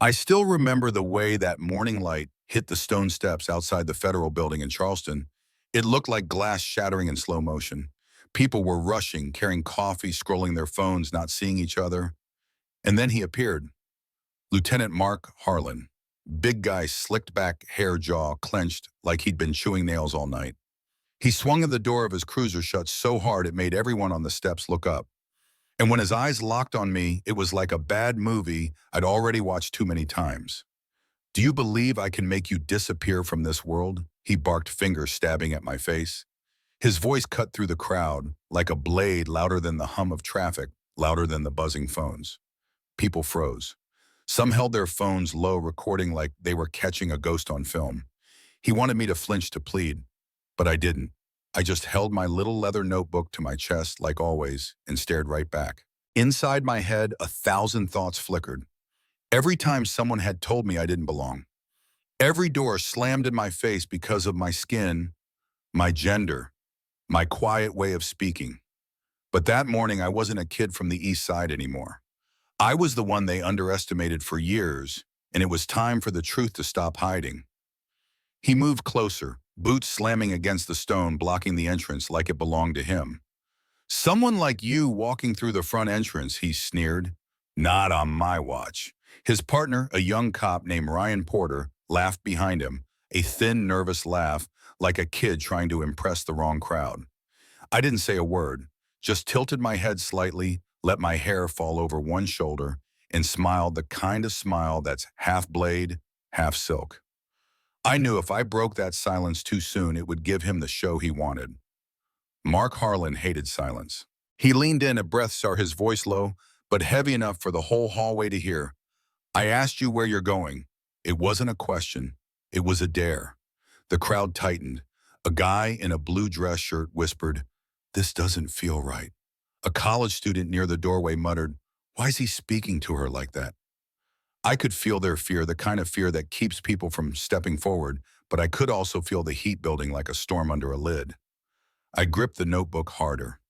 I still remember the way that morning light hit the stone steps outside the federal building in Charleston. It looked like glass shattering in slow motion. People were rushing, carrying coffee, scrolling their phones, not seeing each other. And then he appeared. Lieutenant Mark Harlan. Big guy, slicked back hair, jaw clenched like he'd been chewing nails all night. He swung the door of his cruiser shut so hard it made everyone on the steps look up. And when his eyes locked on me, it was like a bad movie I'd already watched too many times. "Do you believe I can make you disappear from this world?" He barked, fingers stabbing at my face. His voice cut through the crowd like a blade, louder than the hum of traffic, louder than the buzzing phones. People froze. Some held their phones low, recording like they were catching a ghost on film. He wanted me to flinch, to plead, but I didn't. I just held my little leather notebook to my chest, like always, and stared right back. Inside my head, 1,000 thoughts flickered. Every time someone had told me I didn't belong. Every door slammed in my face because of my skin, my gender, my quiet way of speaking. But that morning, I wasn't a kid from the East Side anymore. I was the one they underestimated for years, and it was time for the truth to stop hiding. He moved closer, boots slamming against the stone, blocking the entrance like it belonged to him. "Someone like you walking through the front entrance," he sneered. "Not on my watch." His partner, a young cop named Ryan Porter, laughed behind him, a thin, nervous laugh, like a kid trying to impress the wrong crowd. I didn't say a word, just tilted my head slightly, let my hair fall over one shoulder, and smiled the kind of smile that's half blade, half silk. I knew if I broke that silence too soon, it would give him the show he wanted. Mark Harlan hated silence. He leaned in, a breath, saw his voice low, but heavy enough for the whole hallway to hear. "I asked you where you're going." It wasn't a question. It was a dare. The crowd tightened. A guy in a blue dress shirt whispered, "This doesn't feel right." A college student near the doorway muttered, "Why is he speaking to her like that?" I could feel their fear, the kind of fear that keeps people from stepping forward, but I could also feel the heat building like a storm under a lid. I gripped the notebook harder.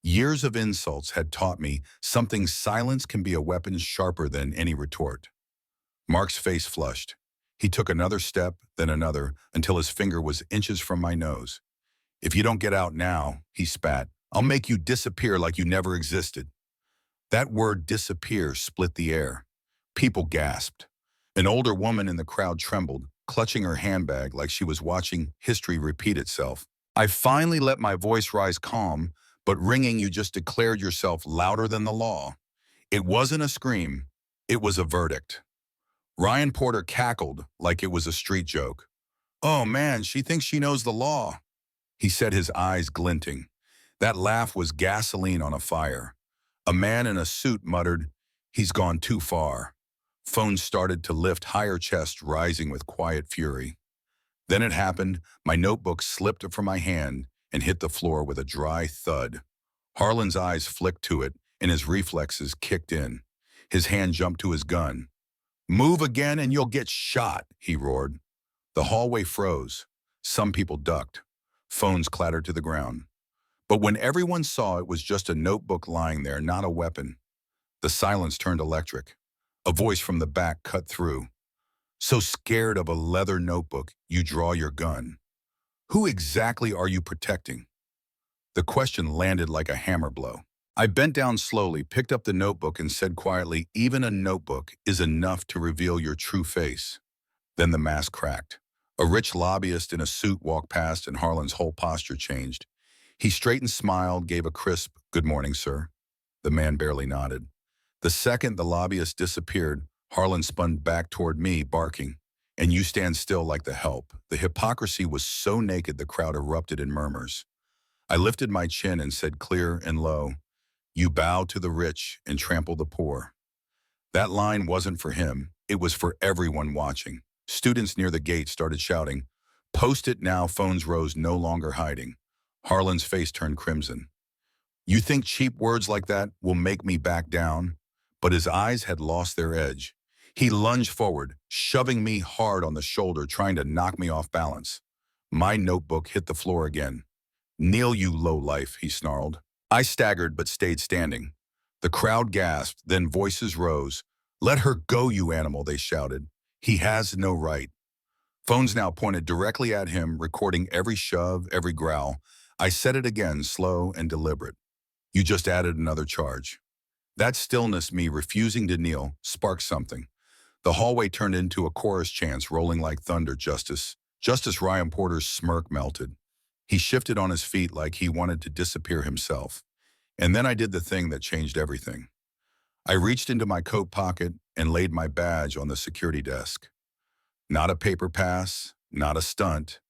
Years of insults had taught me something: silence can be a weapon sharper than any retort. Mark's face flushed. He took another step, then another, until his finger was inches from my nose. "If you don't get out now," he spat, "I'll make you disappear like you never existed." That word, disappear, split the air. People gasped. An older woman in the crowd trembled, clutching her handbag like she was watching history repeat itself. I finally let my voice rise, calm, but ringing. "You just declared yourself louder than the law." It wasn't a scream. It was a verdict. Ryan Porter cackled like it was a street joke. "Oh man, she thinks she knows the law," he said, his eyes glinting. That laugh was gasoline on a fire. A man in a suit muttered, "He's gone too far." Phones started to lift, higher, chest rising with quiet fury. Then it happened. My notebook slipped from my hand and hit the floor with a dry thud. Harlan's eyes flicked to it, and his reflexes kicked in. His hand jumped to his gun. "Move again and you'll get shot," he roared. The hallway froze. Some people ducked. Phones clattered to the ground. But when everyone saw it was just a notebook lying there, not a weapon, the silence turned electric. A voice from the back cut through. "So scared of a leather notebook, you draw your gun. Who exactly are you protecting?" The question landed like a hammer blow. I bent down slowly, picked up the notebook, and said quietly, "Even a notebook is enough to reveal your true face." Then the mask cracked. A rich lobbyist in a suit walked past, and Harlan's whole posture changed. He straightened, smiled, gave a crisp, "Good morning, sir." The man barely nodded. The second the lobbyist disappeared, Harlan spun back toward me, barking, "And you stand still like the help." The hypocrisy was so naked the crowd erupted in murmurs. I lifted my chin and said clear and low, "You bow to the rich and trample the poor." That line wasn't for him. It was for everyone watching. Students near the gate started shouting, "Post it now." Phones rose, no longer hiding. Harlan's face turned crimson. "You think cheap words like that will make me back down?" But his eyes had lost their edge. He lunged forward, shoving me hard on the shoulder, trying to knock me off balance. My notebook hit the floor again. "Kneel, you lowlife," he snarled. I staggered but stayed standing. The crowd gasped, then voices rose. "Let her go, you animal," they shouted. "He has no right." Phones now pointed directly at him, recording every shove, every growl. I said it again, slow and deliberate. "You just added another charge." That stillness, me refusing to kneel, sparked something. The hallway turned into a chorus chant rolling like thunder. "Justice." Justice. Ryan Porter's smirk melted. He shifted on his feet like he wanted to disappear himself. And then I did the thing that changed everything. I reached into my coat pocket and laid my badge on the security desk. Not a paper pass, not a stunt.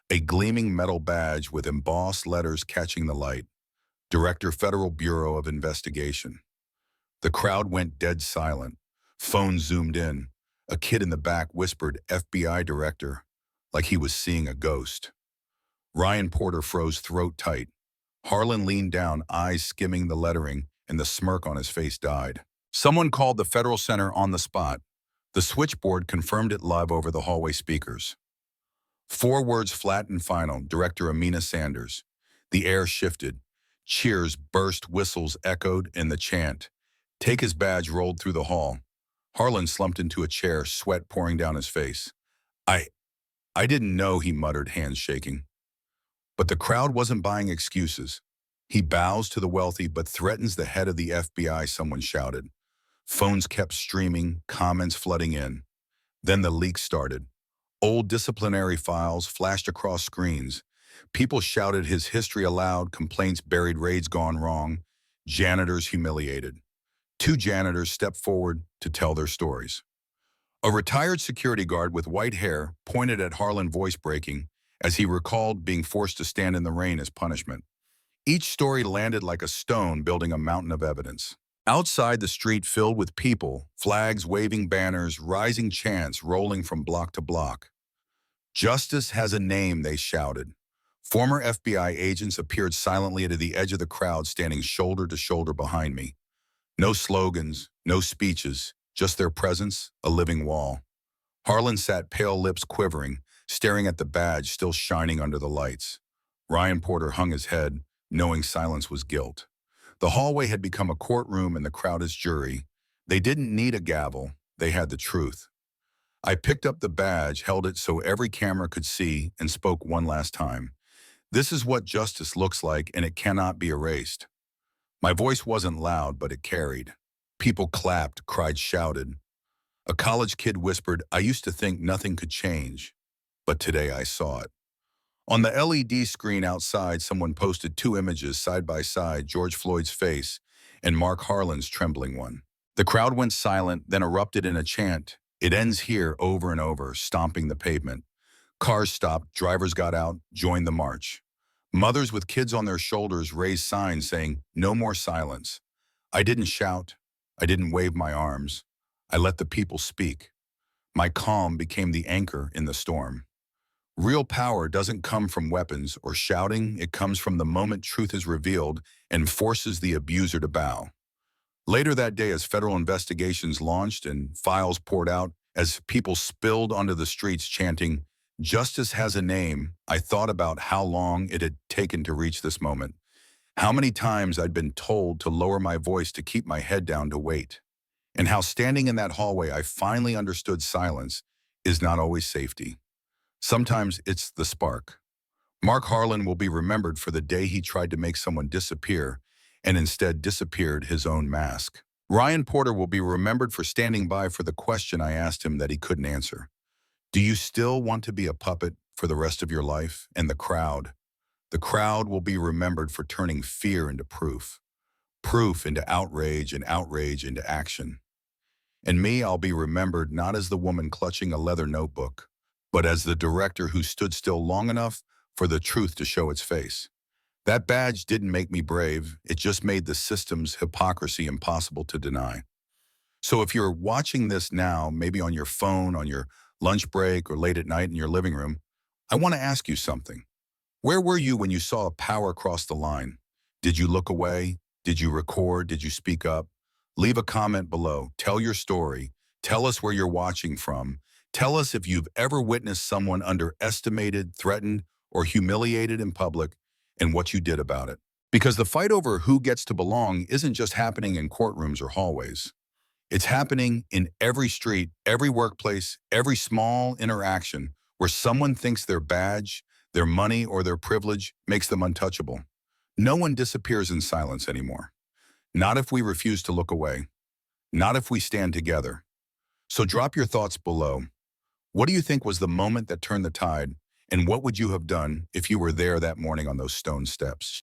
A gleaming metal badge with embossed letters catching the light. Director, Federal Bureau of Investigation. The crowd went dead silent. Phones zoomed in. A kid in the back whispered, "FBI Director," like he was seeing a ghost. Ryan Porter froze throat tight. Harlan leaned down, eyes skimming the lettering, and the smirk on his face died. Someone called the Federal Center on the spot. The switchboard confirmed it live over the hallway speakers. 4 words flat and final: Director Amina Sanders. The air shifted. Cheers burst, whistles echoed, and the chant, "Take his badge," rolled through the hall. Harlan slumped into a chair, sweat pouring down his face. I, I didn't know," he muttered, hands shaking. But the crowd wasn't buying excuses. "He bows to the wealthy but threatens the head of the FBI," someone shouted. Phones kept streaming, comments flooding in. Then the leak started. Old disciplinary files flashed across screens. People shouted his history aloud, complaints buried, raids gone wrong, janitors humiliated. 2 janitors stepped forward to tell their stories. A retired security guard with white hair pointed at Harlan, voice breaking, as he recalled being forced to stand in the rain as punishment. Each story landed like a stone, building a mountain of evidence. Outside, the street filled with people, flags waving, banners, rising chants rolling from block to block. "Justice has a name," they shouted. Former FBI agents appeared silently at the edge of the crowd, standing shoulder to shoulder behind me. No slogans, no speeches, just their presence, a living wall. Harlan sat, pale lips quivering, staring at the badge still shining under the lights. Ryan Porter hung his head, knowing silence was guilt. The hallway had become a courtroom and the crowd his jury. They didn't need a gavel, they had the truth. I picked up the badge, held it so every camera could see, and spoke one last time. "This is what justice looks like, and it cannot be erased." My voice wasn't loud, but it carried. People clapped, cried, shouted. A college kid whispered, "I used to think nothing could change, but today I saw it." On the LED screen outside, someone posted 2 images side by side, George Floyd's face and Mark Harlan's trembling one. The crowd went silent, then erupted in a chant. "It ends here," over and over, stomping the pavement. Cars stopped, drivers got out, joined the march. Mothers with kids on their shoulders raised signs saying, "No more silence." I didn't shout. I didn't wave my arms. I let the people speak. My calm became the anchor in the storm. Real power doesn't come from weapons or shouting. It comes from the moment truth is revealed and forces the abuser to bow. Later that day, as federal investigations launched and files poured out, as people spilled onto the streets chanting, "Justice has a name," I thought about how long it had taken to reach this moment. How many times I'd been told to lower my voice, to keep my head down, to wait. And how standing in that hallway, I finally understood silence is not always safety. Sometimes it's the spark. Mark Harlan will be remembered for the day he tried to make someone disappear and instead disappeared his own mask. Ryan Porter will be remembered for standing by for the question I asked him that he couldn't answer. Do you still want to be a puppet for the rest of your life? And the crowd will be remembered for turning fear into proof, proof into outrage, and outrage into action. And me, I'll be remembered not as the woman clutching a leather notebook, but as the director who stood still long enough for the truth to show its face. That badge didn't make me brave, it just made the system's hypocrisy impossible to deny. So if you're watching this now, maybe on your phone, on your lunch break, or late at night in your living room, I want to ask you something. Where were you when you saw power cross the line? Did you look away? Did you record? Did you speak up? Leave a comment below. Tell your story. Tell us where you're watching from. Tell us if you've ever witnessed someone underestimated, threatened, or humiliated in public, and what you did about it. Because the fight over who gets to belong isn't just happening in courtrooms or hallways. It's happening in every street, every workplace, every small interaction where someone thinks their badge, their money, or their privilege makes them untouchable. No one disappears in silence anymore. Not if we refuse to look away. Not if we stand together. So drop your thoughts below. What do you think was the moment that turned the tide? And what would you have done if you were there that morning on those stone steps?